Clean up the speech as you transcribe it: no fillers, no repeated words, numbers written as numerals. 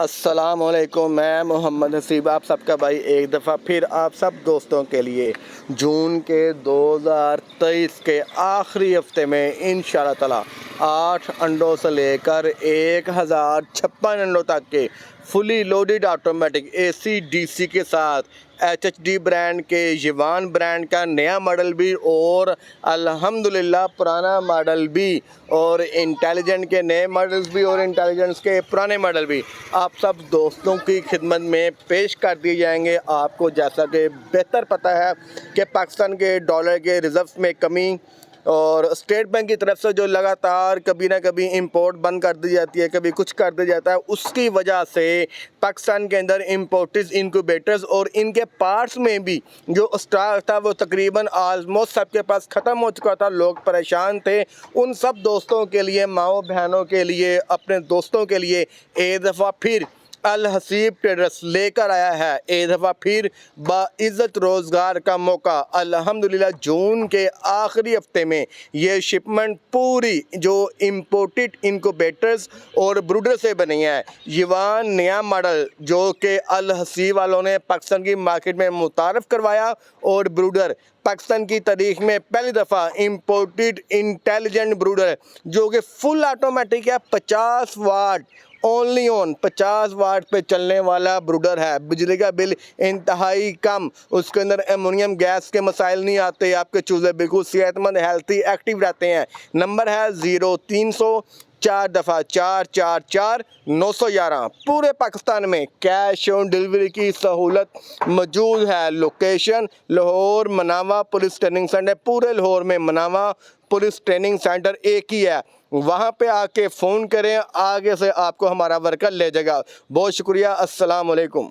السلام علیکم، میں محمد حسیب آپ سب کا بھائی ایک دفعہ پھر آپ سب دوستوں کے لیے جون کے 2023 کے آخری ہفتے میں انشاءاللہ تعالی 8 انڈوں سے لے کر 1056 انڈوں تک کے فلی لوڈڈ آٹومیٹک اے سی ڈی سی کے ساتھ ایچ ایچ ڈی برانڈ کے یوان برانڈ کا نیا ماڈل بھی اور الحمدللہ پرانا ماڈل بھی اور انٹیلیجنٹ کے نئے ماڈلز بھی اور انٹیلیجنٹس کے پرانے ماڈل بھی آپ سب دوستوں کی خدمت میں پیش کر دیے جائیں گے۔ آپ کو جیسا کہ بہتر پتہ ہے کہ پاکستان کے ڈالر کے ریزروز میں کمی اور اسٹیٹ بینک کی طرف سے جو لگاتار کبھی نہ کبھی امپورٹ بند کر دی جاتی ہے، کبھی کچھ کر دیا جاتا ہے، اس کی وجہ سے پاکستان کے اندر امپورٹرز انکوبیٹرز اور ان کے پارٹس میں بھی جو اسٹاک تھا وہ تقریباً آلموسٹ سب کے پاس ختم ہو چکا تھا۔ لوگ پریشان تھے۔ ان سب دوستوں کے لیے، ماؤں بہنوں کے لیے، اپنے دوستوں کے لیے ایک دفعہ پھر الحسیب ٹریڈرز لے کر آیا ہے ایک دفعہ پھر باعزت روزگار کا موقع۔ الحمدللہ جون کے آخری ہفتے میں یہ شپمنٹ پوری جو امپورٹڈ انکوبیٹرز اور بروڈر سے بنی ہے، یوان نیا ماڈل جو کہ الحسیب والوں نے پاکستان کی مارکیٹ میں متعارف کروایا، اور بروڈر پاکستان کی تاریخ میں پہلی دفعہ امپورٹڈ انٹیلیجنٹ بروڈر جو کہ فل آٹومیٹک ہے، 50 واٹ اونلی آن 50 واٹ پہ چلنے والا بروڈر ہے۔ بجلی کا بل انتہائی کم، اس کے اندر ایمونیم گیس کے مسائل نہیں آتے، آپ کے چوزے بالکل صحت مند ہیلتھی ایکٹیو رہتے ہیں۔ نمبر ہے 0300-444-911۔ پورے پاکستان میں کیش آن ڈیلیوری کی سہولت موجود ہے۔ Location Lahore مناوا police training centre, پورے لاہور میں مناوا پولیس ٹریننگ سینٹر ایک ہی ہے، وہاں پہ آ کے فون کریں، آگے سے آپ کو ہمارا ورکر لے جائے گا۔ بہت شکریہ، السلام علیکم۔